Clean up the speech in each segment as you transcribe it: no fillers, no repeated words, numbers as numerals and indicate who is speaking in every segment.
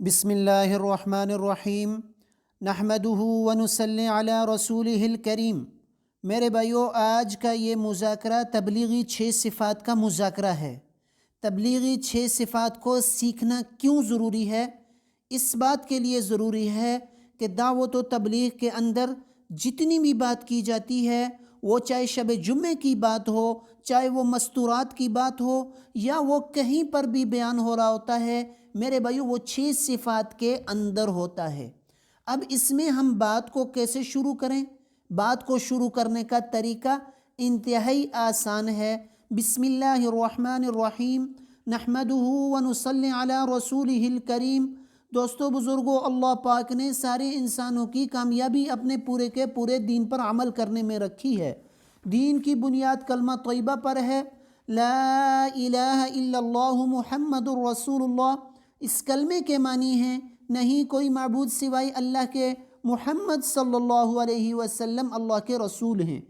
Speaker 1: بسم اللہ الرحمن الرحیم نحمدہ ونصلی علی رسولہ الکریم۔ میرے بھائیو، آج کا یہ مذاکرہ تبلیغی 6 صفات کا مذاکرہ ہے۔ تبلیغی 6 صفات کو سیکھنا کیوں ضروری ہے؟ اس بات کے لیے ضروری ہے کہ دعوت و تبلیغ کے اندر جتنی بھی بات کی جاتی ہے، وہ چاہے شب جمعے کی بات ہو، چاہے وہ مستورات کی بات ہو، یا وہ کہیں پر بھی بیان ہو رہا ہوتا ہے، میرے بھائیو وہ 6 صفات کے اندر ہوتا ہے۔ اب اس میں ہم بات کو کیسے شروع کریں؟ بات کو شروع کرنے کا طریقہ انتہائی آسان ہے۔ بسم اللہ الرحمن الرحیم نحمدہ ونصلی علی رسولہ الکریم۔ دوستو بزرگو، اللہ پاک نے سارے انسانوں کی کامیابی اپنے پورے کے پورے دین پر عمل کرنے میں رکھی ہے۔ دین کی بنیاد کلمہ طیبہ پر ہے، لا الہ الا اللہ محمد الرسول اللہ۔ اس کلمے کے معنی ہیں نہیں کوئی معبود سوائے اللہ کے، محمد صلی اللہ علیہ وسلم اللہ کے رسول ہیں۔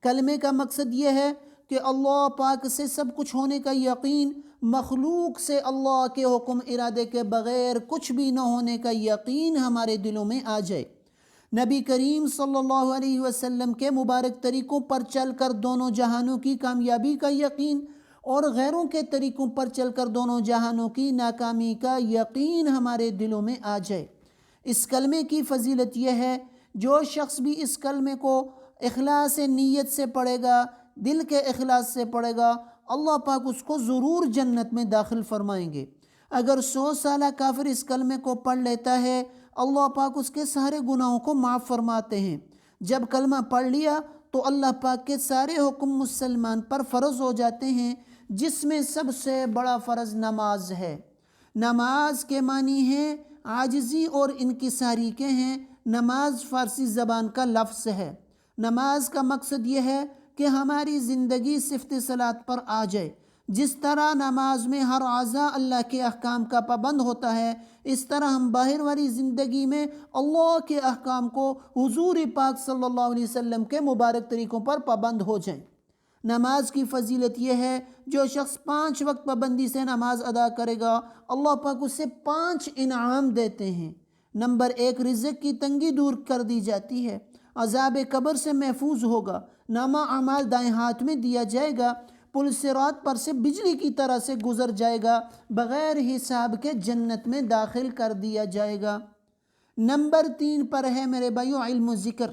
Speaker 1: کلمے کا مقصد یہ ہے کہ اللہ پاک سے سب کچھ ہونے کا یقین، مخلوق سے اللہ کے حکم ارادے کے بغیر کچھ بھی نہ ہونے کا یقین ہمارے دلوں میں آ جائے۔ نبی کریم صلی اللہ علیہ وسلم کے مبارک طریقوں پر چل کر دونوں جہانوں کی کامیابی کا یقین، اور غیروں کے طریقوں پر چل کر دونوں جہانوں کی ناکامی کا یقین ہمارے دلوں میں آ جائے۔ اس کلمے کی فضیلت یہ ہے، جو شخص بھی اس کلمے کو اخلاص نیت سے پڑھے گا، دل کے اخلاص سے پڑھے گا، اللہ پاک اس کو ضرور جنت میں داخل فرمائیں گے۔ اگر 100 سالہ کافر اس کلمے کو پڑھ لیتا ہے، اللہ پاک اس کے سارے گناہوں کو معاف فرماتے ہیں۔ جب کلمہ پڑھ لیا تو اللہ پاک کے سارے حکم مسلمان پر فرض ہو جاتے ہیں، جس میں سب سے بڑا فرض نماز ہے۔ نماز کے معنی ہیں عاجزی اور انکساری کے ہیں۔ نماز فارسی زبان کا لفظ ہے۔ نماز کا مقصد یہ ہے کہ ہماری زندگی صفت صلاۃ پر آ جائے۔ جس طرح نماز میں ہر اعضا اللہ کے احکام کا پابند ہوتا ہے، اس طرح ہم باہر والی زندگی میں اللہ کے احکام کو حضور پاک صلی اللہ علیہ وسلم کے مبارک طریقوں پر پابند ہو جائیں۔ نماز کی فضیلت یہ ہے، جو شخص 5 وقت پابندی سے نماز ادا کرے گا، اللہ پاک اسے 5 انعام دیتے ہیں۔ نمبر 1، رزق کی تنگی دور کر دی جاتی ہے، عذاب قبر سے محفوظ ہوگا، نامہ اعمال دائیں ہاتھ میں دیا جائے گا، پل صراط پر سے بجلی کی طرح سے گزر جائے گا، بغیر حساب کے جنت میں داخل کر دیا جائے گا۔ نمبر 3 پر ہے میرے بھائیو علم و ذکر۔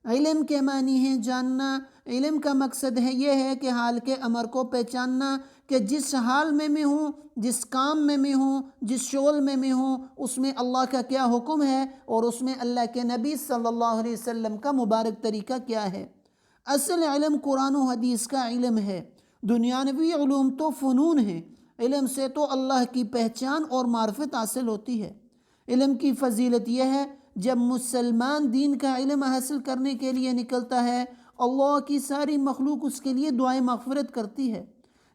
Speaker 1: علم کے معنی ہیں جاننا۔ علم کا مقصد ہے یہ ہے کہ حال کے امر کو پہچاننا، کہ جس حال میں میں ہوں، جس کام میں میں ہوں، جس شغل میں میں ہوں، اس میں اللہ کا کیا حکم ہے، اور اس میں اللہ کے نبی صلی اللہ علیہ وسلم کا مبارک طریقہ کیا ہے۔ اصل علم قرآن و حدیث کا علم ہے۔ دنیاوی علوم تو فنون ہیں، علم سے تو اللہ کی پہچان اور معرفت حاصل ہوتی ہے۔ علم کی فضیلت یہ ہے، جب مسلمان دین کا علم حاصل کرنے کے لیے نکلتا ہے، اللہ کی ساری مخلوق اس کے لیے دعائیں مغفرت کرتی ہے۔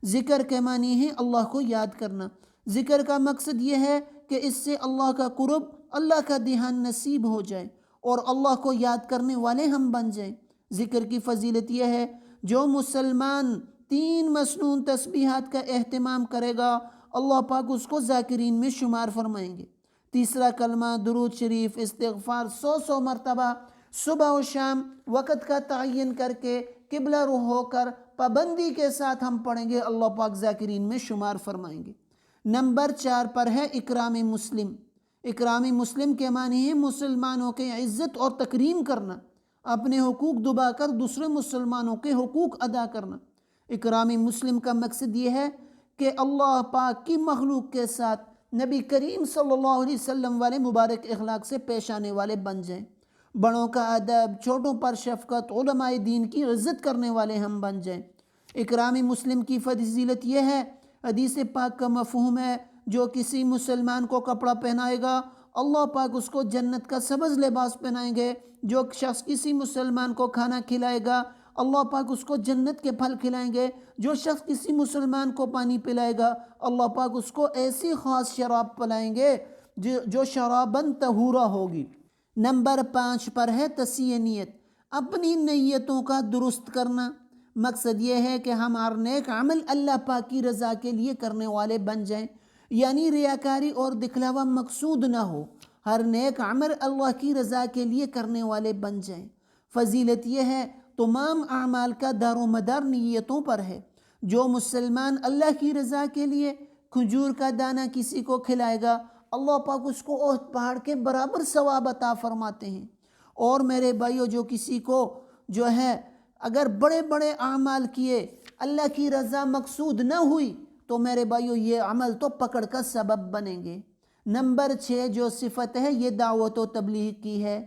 Speaker 1: ذکر کے معنی ہے اللہ کو یاد کرنا۔ ذکر کا مقصد یہ ہے کہ اس سے اللہ کا قرب، اللہ کا دھیان نصیب ہو جائے، اور اللہ کو یاد کرنے والے ہم بن جائیں۔ ذکر کی فضیلت یہ ہے، جو مسلمان 3 مسنون تسبیحات کا اہتمام کرے گا، اللہ پاک اس کو ذاکرین میں شمار فرمائیں گے۔ تیسرا کلمہ درود شریف، استغفار 100 مرتبہ صبح و شام وقت کا تعین کر کے قبلہ رخ ہو کر پابندی کے ساتھ ہم پڑھیں گے، اللہ پاک ذاکرین میں شمار فرمائیں گے۔ نمبر 4 پر ہے اکرام مسلم۔ اکرام مسلم کے معنی ہے مسلمانوں کے عزت اور تکریم کرنا، اپنے حقوق دبا کر دوسرے مسلمانوں کے حقوق ادا کرنا۔ اکرام مسلم کا مقصد یہ ہے کہ اللہ پاک کی مخلوق کے ساتھ نبی کریم صلی اللہ علیہ وسلم والے مبارک اخلاق سے پیش آنے والے بن جائیں۔ بڑوں کا ادب، چھوٹوں پر شفقت، علماء دین کی عزت کرنے والے ہم بن جائیں۔ اکرام مسلم کی فضیلت یہ ہے، حدیث پاک کا مفہوم ہے، جو کسی مسلمان کو کپڑا پہنائے گا، اللہ پاک اس کو جنت کا سبز لباس پہنائیں گے۔ جو شخص کسی مسلمان کو کھانا کھلائے گا، اللہ پاک اس کو جنت کے پھل کھلائیں گے۔ جو شخص کسی مسلمان کو پانی پلائے گا، اللہ پاک اس کو ایسی خاص شراب پلائیں گے جو شرابن طہورا ہوگی۔ نمبر 5 پر ہے تصحیح نیت۔ اپنی نیتوں کا درست کرنا۔ مقصد یہ ہے کہ ہم ہر نیک عمل اللہ پاک کی رضا کے لیے کرنے والے بن جائیں۔ یعنی ریاکاری اور دکھلاوا مقصود نہ ہو، ہر نیک عمل اللہ کی رضا کے لیے کرنے والے بن جائیں۔ فضیلت یہ ہے تمام اعمال کا دار و مدار نیتوں پر ہے۔ جو مسلمان اللہ کی رضا کے لیے کھجور کا دانہ کسی کو کھلائے گا، اللہ پاک اس کو احد پہاڑ کے برابر ثواب عطا فرماتے ہیں۔ اور میرے بھائیو، جو کسی کو جو ہے اگر بڑے بڑے اعمال کیے، اللہ کی رضا مقصود نہ ہوئی، تو میرے بھائیو یہ عمل تو پکڑ کا سبب بنیں گے۔ نمبر 6 جو صفت ہے یہ دعوت و تبلیغ کی ہے۔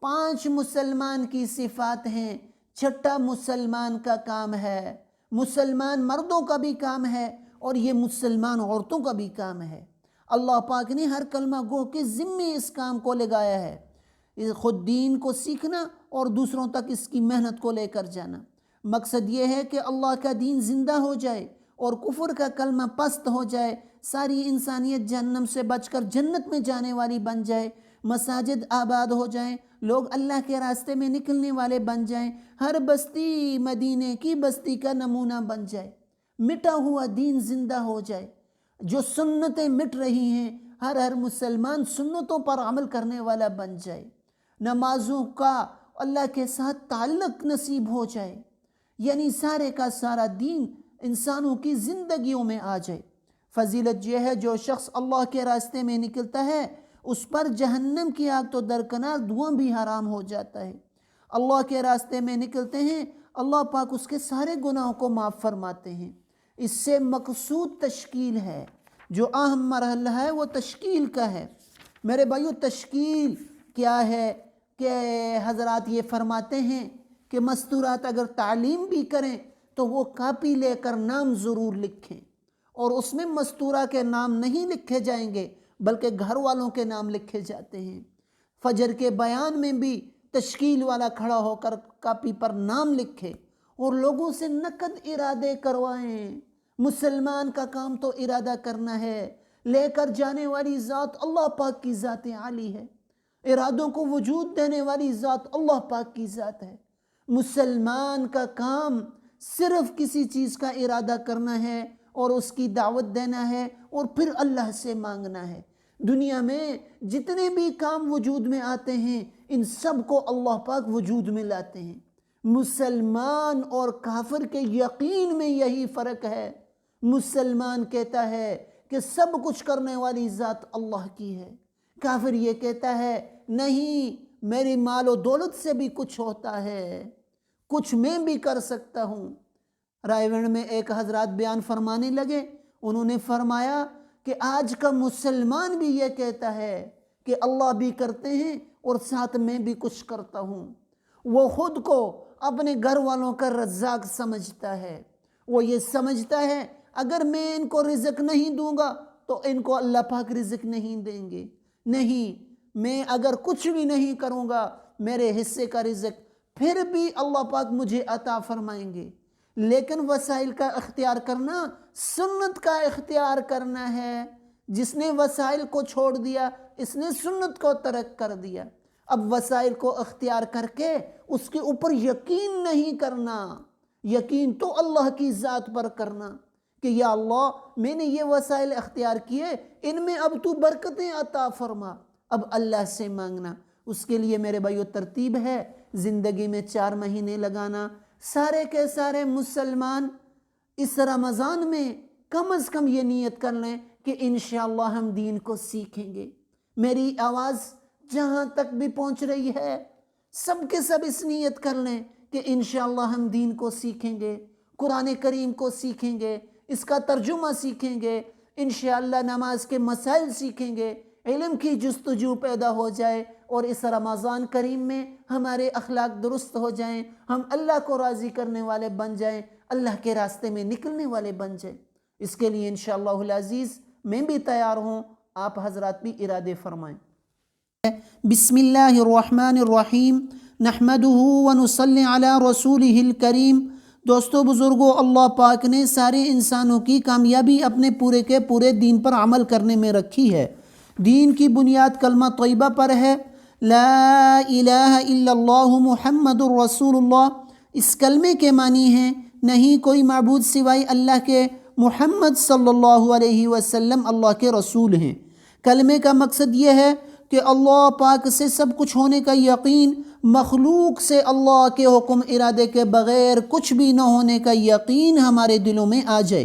Speaker 1: 5 مسلمان کی صفات ہیں، 6 مسلمان کا کام ہے۔ مسلمان مردوں کا بھی کام ہے اور یہ مسلمان عورتوں کا بھی کام ہے۔ اللہ پاک نے ہر کلمہ گو کے ذمے اس کام کو لگایا ہے، خود دین کو سیکھنا اور دوسروں تک اس کی محنت کو لے کر جانا۔ مقصد یہ ہے کہ اللہ کا دین زندہ ہو جائے اور کفر کا کلمہ پست ہو جائے، ساری انسانیت جہنم سے بچ کر جنت میں جانے والی بن جائے، مساجد آباد ہو جائیں، لوگ اللہ کے راستے میں نکلنے والے بن جائیں، ہر بستی مدینے کی بستی کا نمونہ بن جائے، مٹا ہوا دین زندہ ہو جائے۔ جو سنتیں مٹ رہی ہیں، ہر مسلمان سنتوں پر عمل کرنے والا بن جائے، نمازوں کا اللہ کے ساتھ تعلق نصیب ہو جائے، یعنی سارے کا سارا دین انسانوں کی زندگیوں میں آ جائے۔ فضیلت یہ ہے جو شخص اللہ کے راستے میں نکلتا ہے اس پر جہنم کی آگ تو درکنار دھواں بھی حرام ہو جاتا ہے۔ اللہ کے راستے میں نکلتے ہیں، اللہ پاک اس کے سارے گناہوں کو معاف فرماتے ہیں۔ اس سے مقصود تشکیل ہے، جو اہم مرحلہ ہے وہ تشکیل کا ہے۔ میرے بھائیو، تشکیل کیا ہے کہ حضرات یہ فرماتے ہیں کہ مستورات اگر تعلیم بھی کریں تو وہ کاپی لے کر نام ضرور لکھیں، اور اس میں مستورہ کے نام نہیں لکھے جائیں گے بلکہ گھر والوں کے نام لکھے جاتے ہیں۔ فجر کے بیان میں بھی تشکیل والا کھڑا ہو کر کاپی پر نام لکھے اور لوگوں سے نقد ارادے کروائیں۔ مسلمان کا کام تو ارادہ کرنا ہے، لے کر جانے والی ذات اللہ پاک کی ذات عالی ہے، ارادوں کو وجود دینے والی ذات اللہ پاک کی ذات ہے۔ مسلمان کا کام صرف کسی چیز کا ارادہ کرنا ہے اور اس کی دعوت دینا ہے اور پھر اللہ سے مانگنا ہے۔ دنیا میں جتنے بھی کام وجود میں آتے ہیں ان سب کو اللہ پاک وجود میں لاتے ہیں۔ مسلمان اور کافر کے یقین میں یہی فرق ہے۔ مسلمان کہتا ہے کہ سب کچھ کرنے والی ذات اللہ کی ہے، کافر یہ کہتا ہے نہیں، میری مال و دولت سے بھی کچھ ہوتا ہے، کچھ میں بھی کر سکتا ہوں۔ رائے گڑھ میں ایک حضرات بیان فرمانے لگے، انہوں نے فرمایا کہ آج کا مسلمان بھی یہ کہتا ہے کہ اللہ بھی کرتے ہیں اور ساتھ میں بھی کچھ کرتا ہوں۔ وہ خود کو اپنے گھر والوں کا رزاق سمجھتا ہے، وہ یہ سمجھتا ہے اگر میں ان کو رزق نہیں دوں گا تو ان کو اللہ پاک رزق نہیں دیں گے، نہیں، میں اگر کچھ بھی نہیں کروں گا میرے حصے کا رزق پھر بھی اللہ پاک مجھے عطا فرمائیں گے۔ لیکن وسائل کا اختیار کرنا سنت کا اختیار کرنا ہے۔ جس نے وسائل کو چھوڑ دیا اس نے سنت کو ترک کر دیا۔ اب وسائل کو اختیار کر کے اس کے اوپر یقین نہیں کرنا، یقین تو اللہ کی ذات پر کرنا کہ یا اللہ میں نے یہ وسائل اختیار کیے، ان میں اب تو برکتیں عطا فرما، اب اللہ سے مانگنا۔ اس کے لیے میرے بھائیو ترتیب ہے، زندگی میں 4 مہینے لگانا۔ سارے کے سارے مسلمان اس رمضان میں کم از کم یہ نیت کر لیں کہ انشاءاللہ ہم دین کو سیکھیں گے۔ میری آواز جہاں تک بھی پہنچ رہی ہے سب کے سب اس نیت کر لیں کہ انشاءاللہ ہم دین کو سیکھیں گے، قرآن کریم کو سیکھیں گے، اس کا ترجمہ سیکھیں گے، انشاءاللہ نماز کے مسائل سیکھیں گے، علم کی جستجو پیدا ہو جائے اور اس رمضان کریم میں ہمارے اخلاق درست ہو جائیں، ہم اللہ کو راضی کرنے والے بن جائیں، اللہ کے راستے میں نکلنے والے بن جائیں۔ اس کے لیے انشاءاللہ العزیز میں بھی تیار ہوں، آپ حضرات بھی ارادے فرمائیں۔ بسم اللہ الرحمن الرحیم، نحمدہ ونصلی علی رسولہ الکریم۔ دوستو بزرگو، اللہ پاک نے سارے انسانوں کی کامیابی اپنے پورے کے پورے دین پر عمل کرنے میں رکھی ہے۔ دین کی بنیاد کلمہ طیبہ پر ہے، لا الہ الا اللہ محمد الرسول اللہ۔ اس کلمے کے معنی ہیں نہیں کوئی معبود سوائے اللہ کے، محمد صلی اللہ علیہ وسلم اللہ کے رسول ہیں۔ کلمے کا مقصد یہ ہے کہ اللہ پاک سے سب کچھ ہونے کا یقین، مخلوق سے اللہ کے حکم ارادے کے بغیر کچھ بھی نہ ہونے کا یقین ہمارے دلوں میں آ جائے۔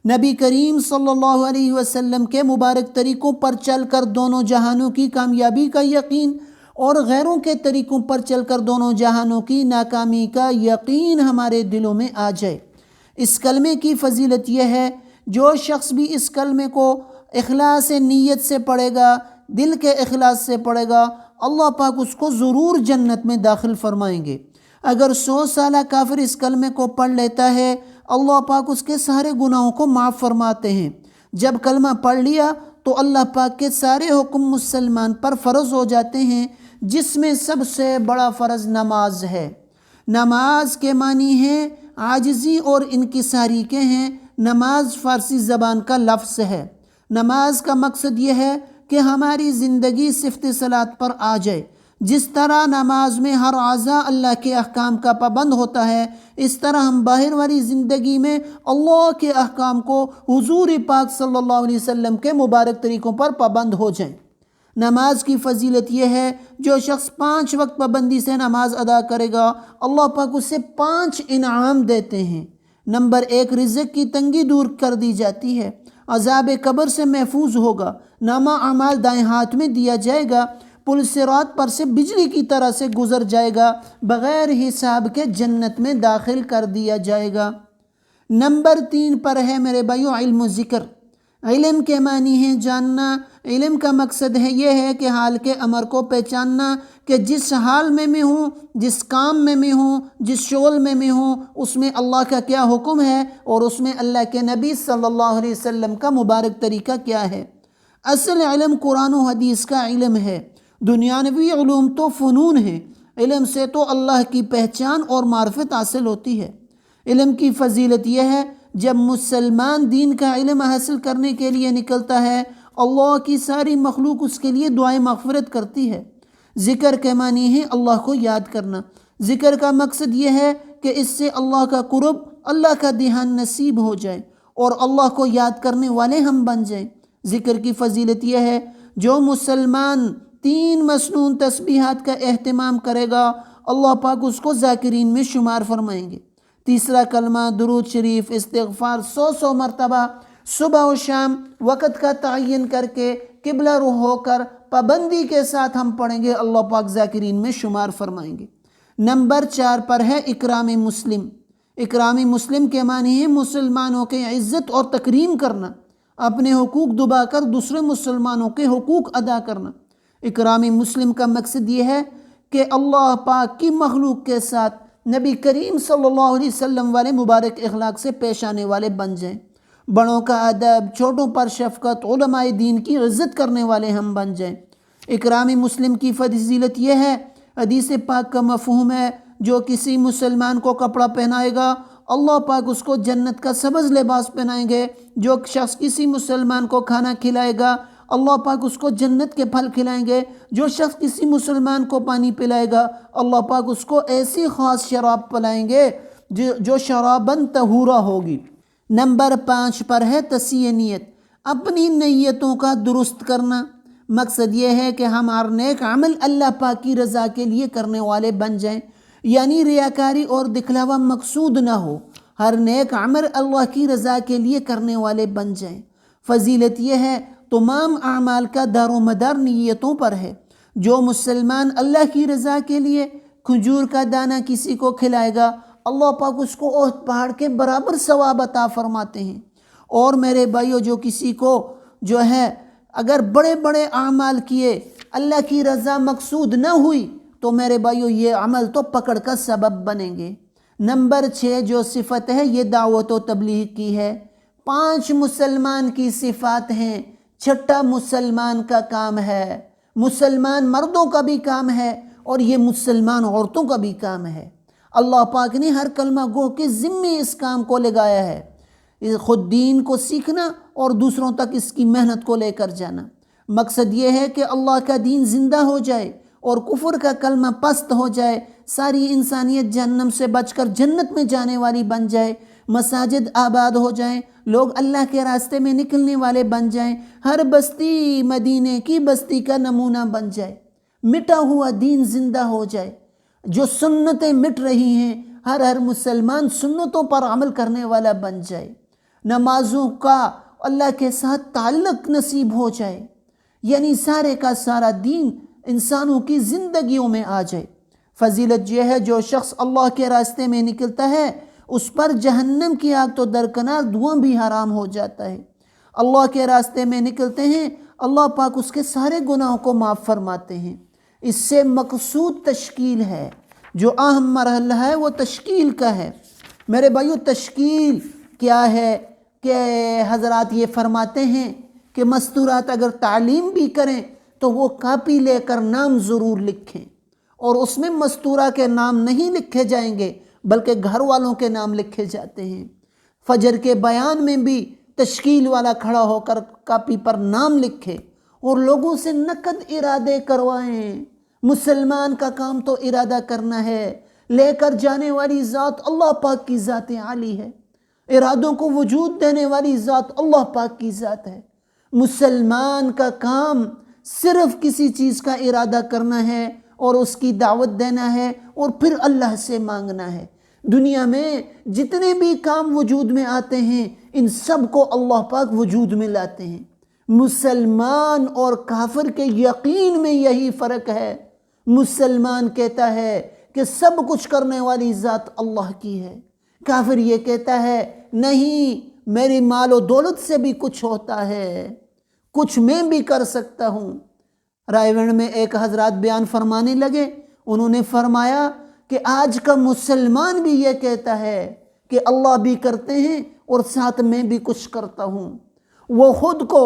Speaker 1: نبی کریم صلی اللہ علیہ وسلم کے مبارک طریقوں پر چل کر دونوں جہانوں کی کامیابی کا یقین اور غیروں کے طریقوں پر چل کر دونوں جہانوں کی ناکامی کا یقین ہمارے دلوں میں آ جائے۔ اس کلمے کی فضیلت یہ ہے، جو شخص بھی اس کلمے کو اخلاص نیت سے پڑھے گا، دل کے اخلاص سے پڑھے گا، اللہ پاک اس کو ضرور جنت میں داخل فرمائیں گے۔ اگر 100 سالہ کافر اس کلمے کو پڑھ لیتا ہے، اللہ پاک اس کے سارے گناہوں کو معاف فرماتے ہیں۔ جب کلمہ پڑھ لیا تو اللہ پاک کے سارے حکم مسلمان پر فرض ہو جاتے ہیں، جس میں سب سے بڑا فرض نماز ہے۔ نماز کے معنی ہیں عاجزی اور انکساری کے ہیں۔ نماز فارسی زبان کا لفظ ہے۔ نماز کا مقصد یہ ہے کہ ہماری زندگی صفت صلاۃ پر آ جائے۔ جس طرح نماز میں ہر اعضاء اللہ کے احکام کا پابند ہوتا ہے، اس طرح ہم باہر والی زندگی میں اللہ کے احکام کو حضور پاک صلی اللہ علیہ وسلم کے مبارک طریقوں پر پابند ہو جائیں۔ نماز کی فضیلت یہ ہے، جو شخص 5 وقت پابندی سے نماز ادا کرے گا، اللہ پاک اسے 5 انعام دیتے ہیں۔ نمبر 1، رزق کی تنگی دور کر دی جاتی ہے، عذاب قبر سے محفوظ ہوگا، نامہ اعمال دائیں ہاتھ میں دیا جائے گا، پل صراط پر سے بجلی کی طرح سے گزر جائے گا، بغیر حساب کے جنت میں داخل کر دیا جائے گا۔ نمبر 3 پر ہے میرے بھائیو علم و ذکر۔ علم کے معنی ہے جاننا۔ علم کا مقصد ہے یہ ہے کہ حال کے امر کو پہچاننا، کہ جس حال میں ہوں، جس کام میں ہوں، جس شغل میں ہوں، اس میں اللہ کا کیا حکم ہے اور اس میں اللہ کے نبی صلی اللہ علیہ وسلم کا مبارک طریقہ کیا ہے۔ اصل علم قرآن و حدیث کا علم ہے۔ دنیاوی علوم تو فنون ہیں، علم سے تو اللہ کی پہچان اور معرفت حاصل ہوتی ہے۔ علم کی فضیلت یہ ہے، جب مسلمان دین کا علم حاصل کرنے کے لیے نکلتا ہے، اللہ کی ساری مخلوق اس کے لیے دعائیں مغفرت کرتی ہے۔ ذکر کے معنی ہے اللہ کو یاد کرنا۔ ذکر کا مقصد یہ ہے کہ اس سے اللہ کا قرب، اللہ کا دھیان نصیب ہو جائے اور اللہ کو یاد کرنے والے ہم بن جائیں۔ ذکر کی فضیلت یہ ہے، جو مسلمان 3 مسنون تسبیحات کا اہتمام کرے گا، اللہ پاک اس کو ذاکرین میں شمار فرمائیں گے۔ تیسرا کلمہ درود شریف، استغفار 100 مرتبہ صبح و شام وقت کا تعین کر کے قبلہ رخ ہو کر پابندی کے ساتھ ہم پڑھیں گے، اللہ پاک ذاکرین میں شمار فرمائیں گے۔ نمبر 4 پر ہے اکرام مسلم۔ اکرام مسلم کے معنی ہے مسلمانوں کے عزت اور تکریم کرنا، اپنے حقوق دبا کر دوسرے مسلمانوں کے حقوق ادا کرنا۔ اکرام مسلم کا مقصد یہ ہے کہ اللہ پاک کی مخلوق کے ساتھ نبی کریم صلی اللہ علیہ وسلم والے مبارک اخلاق سے پیش آنے والے بن جائیں، بڑوں کا ادب، چھوٹوں پر شفقت، علماء دین کی عزت کرنے والے ہم بن جائیں۔ اکرام مسلم کی فضیلت یہ ہے، حدیث پاک کا مفہوم ہے، جو کسی مسلمان کو کپڑا پہنائے گا، اللہ پاک اس کو جنت کا سبز لباس پہنائیں گے۔ جو شخص کسی مسلمان کو کھانا کھلائے گا، اللہ پاک اس کو جنت کے پھل کھلائیں گے۔ جو شخص کسی مسلمان کو پانی پلائے گا، اللہ پاک اس کو ایسی خاص شراب پلائیں گے جو شرابن طہورا ہوگی۔ نمبر 5 پر ہے تصحیح نیت۔ اپنی نیتوں کا درست کرنا۔ مقصد یہ ہے کہ ہم ہر نیک عمل اللہ پاک کی رضا کے لیے کرنے والے بن جائیں، یعنی ریاکاری اور دکھلاوا مقصود نہ ہو، ہر نیک عمل اللہ کی رضا کے لیے کرنے والے بن جائیں۔ فضیلت یہ ہے، تمام اعمال کا دار و مدار نیتوں پر ہے۔ جو مسلمان اللہ کی رضا کے لیے کھجور کا دانہ کسی کو کھلائے گا، اللہ پاک اس کو احد پہاڑ کے برابر ثواب عطا فرماتے ہیں۔ اور میرے بھائیو، جو کسی کو اگر بڑے بڑے اعمال کیے، اللہ کی رضا مقصود نہ ہوئی، تو میرے بھائیو یہ عمل تو پکڑ کا سبب بنیں گے۔ نمبر 6 جو صفت ہے، یہ دعوت و تبلیغ کی ہے۔ 5 مسلمان کی صفات ہیں، 6 مسلمان کا کام ہے۔ مسلمان مردوں کا بھی کام ہے اور یہ مسلمان عورتوں کا بھی کام ہے۔ اللہ پاک نے ہر کلمہ گو کے ذمے اس کام کو لگایا ہے، خود دین کو سیکھنا اور دوسروں تک اس کی محنت کو لے کر جانا۔ مقصد یہ ہے کہ اللہ کا دین زندہ ہو جائے اور کفر کا کلمہ پست ہو جائے، ساری انسانیت جہنم سے بچ کر جنت میں جانے والی بن جائے، مساجد آباد ہو جائیں، لوگ اللہ کے راستے میں نکلنے والے بن جائیں، ہر بستی مدینے کی بستی کا نمونہ بن جائے، مٹا ہوا دین زندہ ہو جائے، جو سنتیں مٹ رہی ہیں ہر مسلمان سنتوں پر عمل کرنے والا بن جائے، نمازوں کا اللہ کے ساتھ تعلق نصیب ہو جائے، یعنی سارے کا سارا دین انسانوں کی زندگیوں میں آ جائے۔ فضیلت یہ ہے جو شخص اللہ کے راستے میں نکلتا ہے اس پر جہنم کی آگ تو درکنار دھواں بھی حرام ہو جاتا ہے۔ اللہ کے راستے میں نکلتے ہیں، اللہ پاک اس کے سارے گناہوں کو معاف فرماتے ہیں۔ اس سے مقصود تشکیل ہے، جو اہم مرحلہ ہے وہ تشکیل کا ہے۔ میرے بھائیو، تشکیل کیا ہے کہ حضرات یہ فرماتے ہیں کہ مستورات اگر تعلیم بھی کریں تو وہ کاپی لے کر نام ضرور لکھیں، اور اس میں مستورہ کے نام نہیں لکھے جائیں گے بلکہ گھر والوں کے نام لکھے جاتے ہیں۔ فجر کے بیان میں بھی تشکیل والا کھڑا ہو کر کاپی پر نام لکھے اور لوگوں سے نقد ارادے کروائیں۔ مسلمان کا کام تو ارادہ کرنا ہے، لے کر جانے والی ذات اللہ پاک کی ذات عالی ہے، ارادوں کو وجود دینے والی ذات اللہ پاک کی ذات ہے۔ مسلمان کا کام صرف کسی چیز کا ارادہ کرنا ہے اور اس کی دعوت دینا ہے اور پھر اللہ سے مانگنا ہے۔ دنیا میں جتنے بھی کام وجود میں آتے ہیں ان سب کو اللہ پاک وجود میں لاتے ہیں۔ مسلمان اور کافر کے یقین میں یہی فرق ہے۔ مسلمان کہتا ہے کہ سب کچھ کرنے والی ذات اللہ کی ہے، کافر یہ کہتا ہے نہیں، میری مال و دولت سے بھی کچھ ہوتا ہے، کچھ میں بھی کر سکتا ہوں۔ رائے گڑھ میں ایک حضرات بیان فرمانے لگے، انہوں نے فرمایا کہ آج کا مسلمان بھی یہ کہتا ہے کہ اللہ بھی کرتے ہیں اور ساتھ میں بھی کچھ کرتا ہوں۔ وہ خود کو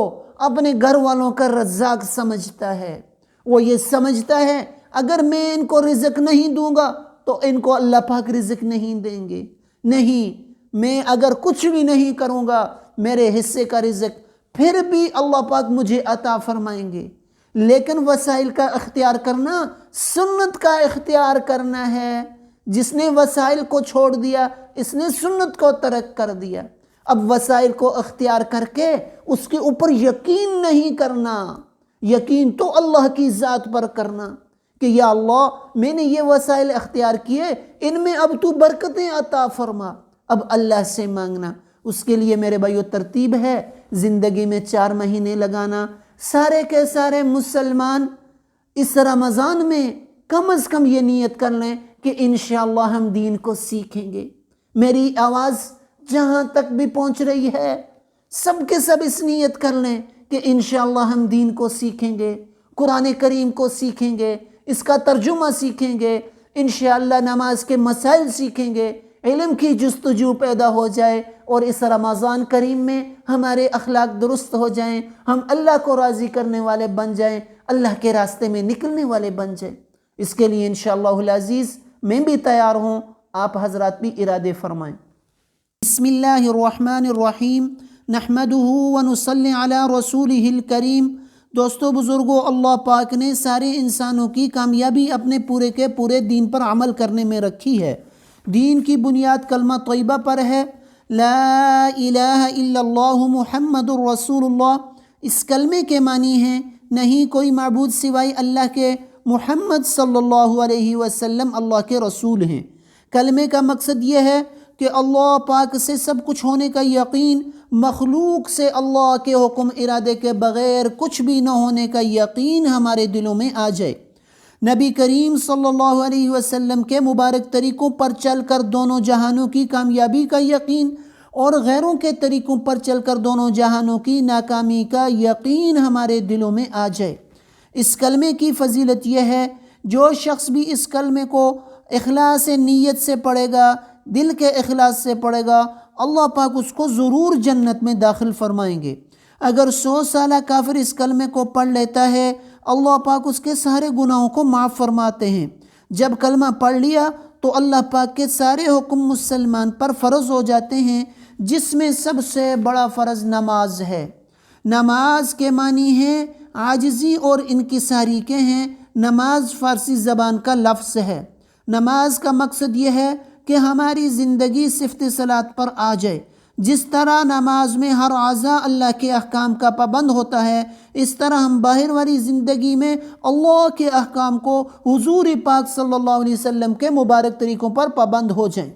Speaker 1: اپنے گھر والوں کا رزاق سمجھتا ہے، وہ یہ سمجھتا ہے اگر میں ان کو رزق نہیں دوں گا تو ان کو اللہ پاک رزق نہیں دیں گے، نہیں، میں اگر کچھ بھی نہیں کروں گا میرے حصے کا رزق پھر بھی اللہ پاک مجھے عطا فرمائیں گے۔ لیکن وسائل کا اختیار کرنا سنت کا اختیار کرنا ہے۔ جس نے وسائل کو چھوڑ دیا اس نے سنت کو ترک کر دیا۔ اب وسائل کو اختیار کر کے اس کے اوپر یقین نہیں کرنا، یقین تو اللہ کی ذات پر کرنا کہ یا اللہ میں نے یہ وسائل اختیار کیے، ان میں اب تو برکتیں عطا فرما، اب اللہ سے مانگنا۔ اس کے لیے میرے بھائیو ترتیب ہے، زندگی میں 4 مہینے لگانا۔ سارے کے سارے مسلمان اس رمضان میں کم از کم یہ نیت کر لیں کہ انشاءاللہ ہم دین کو سیکھیں گے۔ میری آواز جہاں تک بھی پہنچ رہی ہے سب کے سب اس نیت کر لیں کہ انشاءاللہ ہم دین کو سیکھیں گے، قرآن کریم کو سیکھیں گے، اس کا ترجمہ سیکھیں گے، انشاءاللہ نماز کے مسائل سیکھیں گے، علم کی جستجو پیدا ہو جائے اور اس رمضان کریم میں ہمارے اخلاق درست ہو جائیں، ہم اللہ کو راضی کرنے والے بن جائیں، اللہ کے راستے میں نکلنے والے بن جائیں۔ اس کے لیے انشاءاللہ العزیز میں بھی تیار ہوں، آپ حضرات بھی ارادے فرمائیں۔ بسم اللہ الرحمن الرحیم، نحمدہ ونصلی علی رسولہ الکریم۔ دوستو بزرگو، اللہ پاک نے سارے انسانوں کی کامیابی اپنے پورے کے پورے دین پر عمل کرنے میں رکھی ہے۔ دین کی بنیاد کلمہ طیبہ پر ہے، لا الہ الا اللہ محمد الرسول اللہ۔ اس کلمے کے معنی ہیں نہیں کوئی معبود سوائے اللہ کے، محمد صلی اللہ علیہ وسلم اللہ کے رسول ہیں۔ کلمے کا مقصد یہ ہے کہ اللہ پاک سے سب کچھ ہونے کا یقین، مخلوق سے اللہ کے حکم ارادے کے بغیر کچھ بھی نہ ہونے کا یقین ہمارے دلوں میں آ جائے۔ نبی کریم صلی اللہ علیہ وسلم کے مبارک طریقوں پر چل کر دونوں جہانوں کی کامیابی کا یقین اور غیروں کے طریقوں پر چل کر دونوں جہانوں کی ناکامی کا یقین ہمارے دلوں میں آ جائے۔ اس کلمے کی فضیلت یہ ہے، جو شخص بھی اس کلمے کو اخلاص نیت سے پڑھے گا، دل کے اخلاص سے پڑھے گا، اللہ پاک اس کو ضرور جنت میں داخل فرمائیں گے۔ اگر 100 سالہ کافر اس کلمے کو پڑھ لیتا ہے اللہ پاک اس کے سارے گناہوں کو معاف فرماتے ہیں۔ جب کلمہ پڑھ لیا تو اللہ پاک کے سارے حکم مسلمان پر فرض ہو جاتے ہیں، جس میں سب سے بڑا فرض نماز ہے۔ نماز کے معنی ہیں عاجزی اور انکساری کے ہیں۔ نماز فارسی زبان کا لفظ ہے۔ نماز کا مقصد یہ ہے کہ ہماری زندگی صفت صلاۃ پر آ جائے۔ جس طرح نماز میں ہر اعضا اللہ کے احکام کا پابند ہوتا ہے، اس طرح ہم باہر والی زندگی میں اللہ کے احکام کو حضور پاک صلی اللہ علیہ وسلم کے مبارک طریقوں پر پابند ہو جائیں۔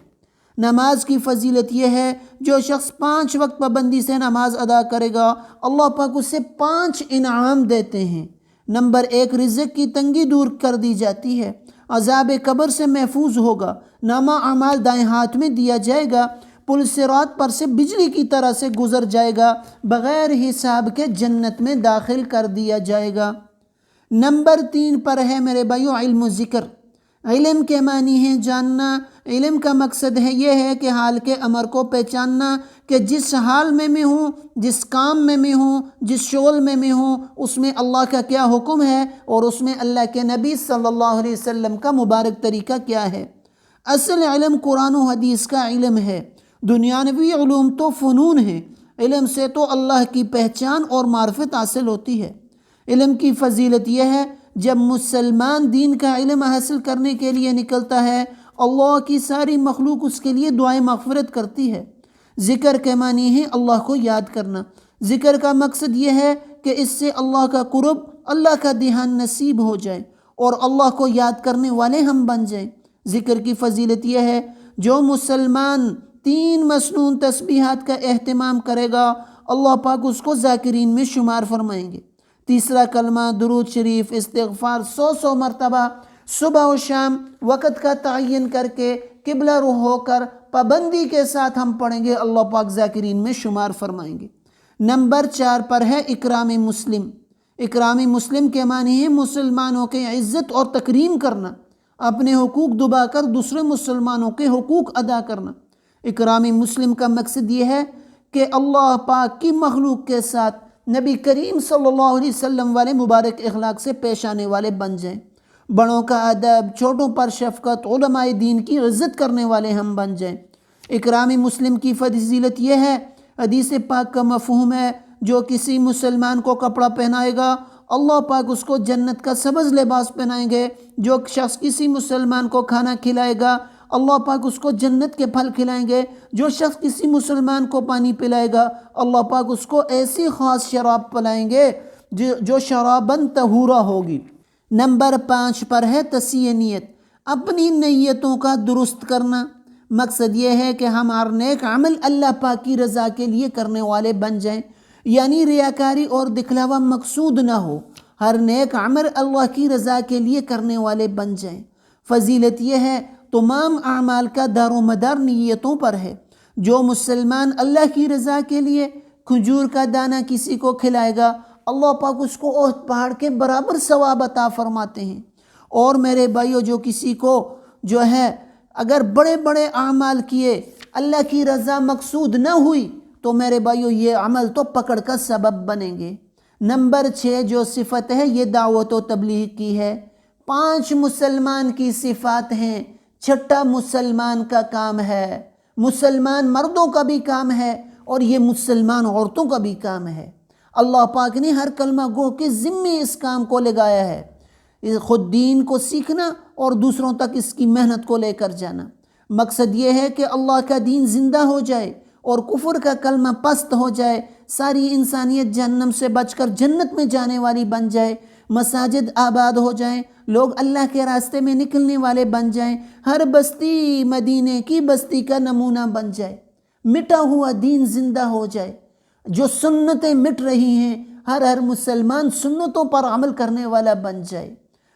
Speaker 1: نماز کی فضیلت یہ ہے، جو شخص 5 وقت پابندی سے نماز ادا کرے گا، اللہ پاک اسے 5 انعام دیتے ہیں۔ نمبر 1، رزق کی تنگی دور کر دی جاتی ہے، عذاب قبر سے محفوظ ہوگا، نامہ اعمال دائیں ہاتھ میں دیا جائے گا، پل صراط پر سے بجلی کی طرح سے گزر جائے گا، بغیر حساب کے جنت میں داخل کر دیا جائے گا۔ نمبر 3 پر ہے میرے بھائیو علم و ذکر۔ علم کے معنی ہے جاننا۔ علم کا مقصد ہے یہ ہے کہ حال کے امر کو پہچاننا، کہ جس حال میں میں ہوں، جس کام میں میں ہوں، جس شغل میں میں ہوں، اس میں اللہ کا کیا حکم ہے اور اس میں اللہ کے نبی صلی اللہ علیہ وسلم کا مبارک طریقہ کیا ہے۔ اصل علم قرآن و حدیث کا علم ہے۔ دنیاوی علوم تو فنون ہیں، علم سے تو اللہ کی پہچان اور معرفت حاصل ہوتی ہے۔ علم کی فضیلت یہ ہے، جب مسلمان دین کا علم حاصل کرنے کے لیے نکلتا ہے، اللہ کی ساری مخلوق اس کے لیے دعائیں مغفرت کرتی ہے۔ ذکر کے معنی ہے اللہ کو یاد کرنا۔ ذکر کا مقصد یہ ہے کہ اس سے اللہ کا قرب، اللہ کا دھیان نصیب ہو جائے اور اللہ کو یاد کرنے والے ہم بن جائیں۔ ذکر کی فضیلت یہ ہے، جو مسلمان 3 مسنون تسبیحات کا اہتمام کرے گا، اللہ پاک اس کو ذاکرین میں شمار فرمائیں گے۔ تیسرا کلمہ درود شریف استغفار 100 مرتبہ صبح و شام وقت کا تعین کر کے قبلہ رخ ہو کر پابندی کے ساتھ ہم پڑھیں گے، اللہ پاک ذاکرین میں شمار فرمائیں گے۔ نمبر 4 پر ہے اکرام مسلم۔ اکرام مسلم کے معنی ہے مسلمانوں کے عزت اور تکریم کرنا، اپنے حقوق دبا کر دوسرے مسلمانوں کے حقوق ادا کرنا۔ اکرام مسلم کا مقصد یہ ہے کہ اللہ پاک کی مخلوق کے ساتھ نبی کریم صلی اللہ علیہ وسلم والے مبارک اخلاق سے پیش آنے والے بن جائیں، بڑوں کا ادب، چھوٹوں پر شفقت، علماء دین کی عزت کرنے والے ہم بن جائیں۔ اکرام مسلم کی فضیلت یہ ہے، حدیث پاک کا مفہوم ہے، جو کسی مسلمان کو کپڑا پہنائے گا، اللہ پاک اس کو جنت کا سبز لباس پہنائیں گے۔ جو شخص کسی مسلمان کو کھانا کھلائے گا، اللہ پاک اس کو جنت کے پھل کھلائیں گے۔ جو شخص کسی مسلمان کو پانی پلائے گا، اللہ پاک اس کو ایسی خاص شراب پلائیں گے جو شراباً طہورا ہوگی۔ نمبر 5 پر ہے تصحیح نیت۔ اپنی نیتوں کا درست کرنا۔ مقصد یہ ہے کہ ہم ہر نیک عمل اللہ پاک کی رضا کے لیے کرنے والے بن جائیں، یعنی ریاکاری اور دکھلاوا مقصود نہ ہو، ہر نیک عمل اللہ کی رضا کے لیے کرنے والے بن جائیں۔ فضیلت یہ ہے، تمام اعمال کا دار و مدار نیتوں پر ہے۔ جو مسلمان اللہ کی رضا کے لیے کھجور کا دانہ کسی کو کھلائے گا، اللہ پاک اس کو احد پہاڑ کے برابر ثواب عطا فرماتے ہیں۔ اور میرے بھائیو، جو کسی کو جو ہے اگر بڑے بڑے اعمال کیے، اللہ کی رضا مقصود نہ ہوئی، تو میرے بھائیو یہ عمل تو پکڑ کا سبب بنیں گے۔ نمبر 6 جو صفت ہے، یہ دعوت و تبلیغ کی ہے۔ 5 مسلمان کی صفات ہیں، 6 مسلمان کا کام ہے۔ مسلمان مردوں کا بھی کام ہے اور یہ مسلمان عورتوں کا بھی کام ہے۔ اللہ پاک نے ہر کلمہ گو کے ذمے اس کام کو لگایا ہے، خود دین کو سیکھنا اور دوسروں تک اس کی محنت کو لے کر جانا۔ مقصد یہ ہے کہ اللہ کا دین زندہ ہو جائے اور کفر کا کلمہ پست ہو جائے، ساری انسانیت جہنم سے بچ کر جنت میں جانے والی بن جائے، مساجد آباد ہو جائیں، لوگ اللہ کے راستے میں نکلنے والے بن جائیں، ہر بستی مدینے کی بستی کا نمونہ بن جائے، مٹا ہوا دین زندہ ہو جائے۔ جو سنتیں مٹ رہی ہیں، ہر مسلمان سنتوں پر عمل کرنے والا بن جائے،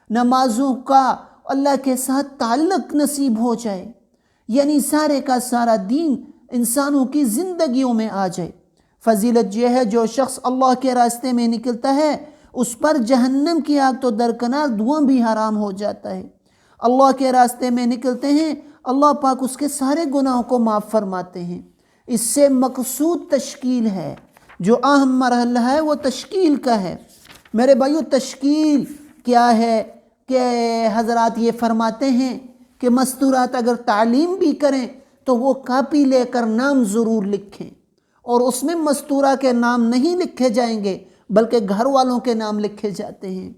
Speaker 1: نمازوں کا اللہ کے ساتھ تعلق نصیب ہو جائے، یعنی سارے کا سارا دین انسانوں کی زندگیوں میں آ جائے۔ فضیلت یہ ہے، جو شخص اللہ کے راستے میں نکلتا ہے، اس پر جہنم کی آگ تو درکنار، دھواں بھی حرام ہو جاتا ہے۔ اللہ کے راستے میں نکلتے ہیں، اللہ پاک اس کے سارے گناہوں کو معاف فرماتے ہیں۔ اس سے مقصود تشکیل ہے، جو اہم مرحلہ ہے وہ تشکیل کا ہے۔ میرے بھائیو، تشکیل کیا ہے کہ حضرات یہ فرماتے ہیں کہ مستورات اگر تعلیم بھی کریں تو وہ کاپی لے کر نام ضرور لکھیں، اور اس میں مستورہ کے نام نہیں لکھے جائیں گے بلکہ گھر والوں کے نام لکھے جاتے ہیں۔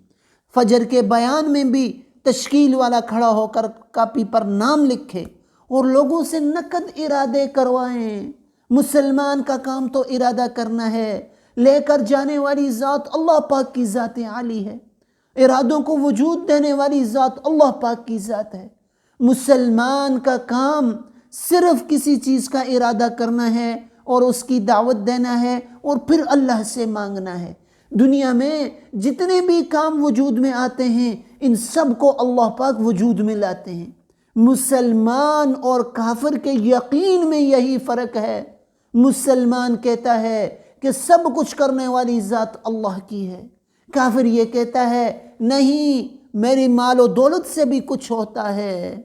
Speaker 1: فجر کے بیان میں بھی تشکیل والا کھڑا ہو کر کاپی پر نام لکھے اور لوگوں سے نقد ارادے کروائیں، مسلمان کا کام تو ارادہ کرنا ہے، لے کر جانے والی ذات اللہ پاک کی ذات عالی ہے، ارادوں کو وجود دینے والی ذات اللہ پاک کی ذات ہے۔ مسلمان کا کام صرف کسی چیز کا ارادہ کرنا ہے اور اس کی دعوت دینا ہے اور پھر اللہ سے مانگنا ہے۔ دنیا میں جتنے بھی کام وجود میں آتے ہیں ان سب کو اللہ پاک وجود میں لاتے ہیں۔ مسلمان اور کافر کے یقین میں یہی فرق ہے۔ مسلمان کہتا ہے کہ سب کچھ کرنے والی ذات اللہ کی ہے، کافر یہ کہتا ہے نہیں، میری مال و دولت سے بھی کچھ ہوتا ہے،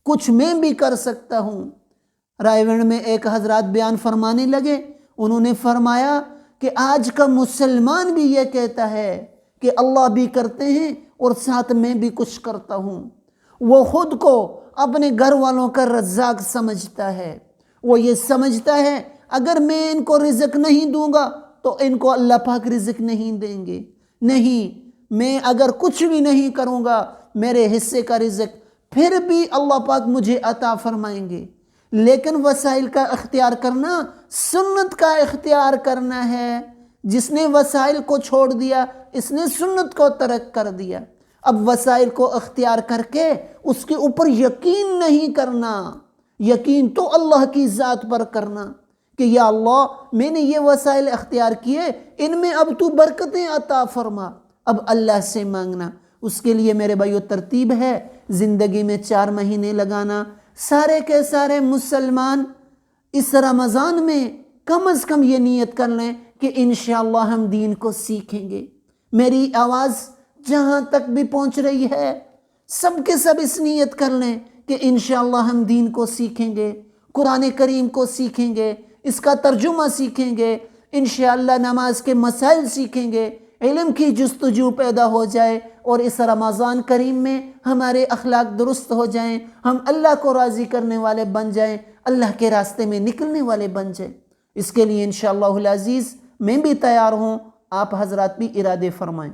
Speaker 1: کچھ میں بھی کر سکتا ہوں۔ رائے گڑھ میں ایک حضرات بیان فرمانے لگے، انہوں نے فرمایا کہ آج کا مسلمان بھی یہ کہتا ہے کہ اللہ بھی کرتے ہیں اور ساتھ میں بھی کچھ کرتا ہوں۔ وہ خود کو اپنے گھر والوں کا رزاق سمجھتا ہے، وہ یہ سمجھتا ہے اگر میں ان کو رزق نہیں دوں گا تو ان کو اللہ پاک رزق نہیں دیں گے، نہیں، میں اگر کچھ بھی نہیں کروں گا میرے حصے کا رزق پھر بھی اللہ پاک مجھے عطا فرمائیں گے۔ لیکن وسائل کا اختیار کرنا سنت کا اختیار کرنا ہے۔ جس نے وسائل کو چھوڑ دیا اس نے سنت کو ترک کر دیا۔ اب وسائل کو اختیار کر کے اس کے اوپر یقین نہیں کرنا، یقین تو اللہ کی ذات پر کرنا کہ یا اللہ میں نے یہ وسائل اختیار کیے، ان میں اب تو برکتیں عطا فرما، اب اللہ سے مانگنا۔ اس کے لیے میرے بھائیو ترتیب ہے، زندگی میں 4 مہینے لگانا۔ سارے کے سارے مسلمان اس رمضان میں کم از کم یہ نیت کر لیں کہ انشاءاللہ ہم دین کو سیکھیں گے۔ میری آواز جہاں تک بھی پہنچ رہی ہے سب کے سب اس نیت کر لیں کہ انشاءاللہ ہم دین کو سیکھیں گے، قرآن کریم کو سیکھیں گے، اس کا ترجمہ سیکھیں گے، انشاءاللہ نماز کے مسائل سیکھیں گے، علم کی جستجو پیدا ہو جائے اور اس رمضان کریم میں ہمارے اخلاق درست ہو جائیں، ہم اللہ کو راضی کرنے والے بن جائیں، اللہ کے راستے میں نکلنے والے بن جائیں۔ اس کے لیے انشاءاللہ العزیز میں بھی تیار ہوں، آپ حضرات بھی ارادے فرمائیں۔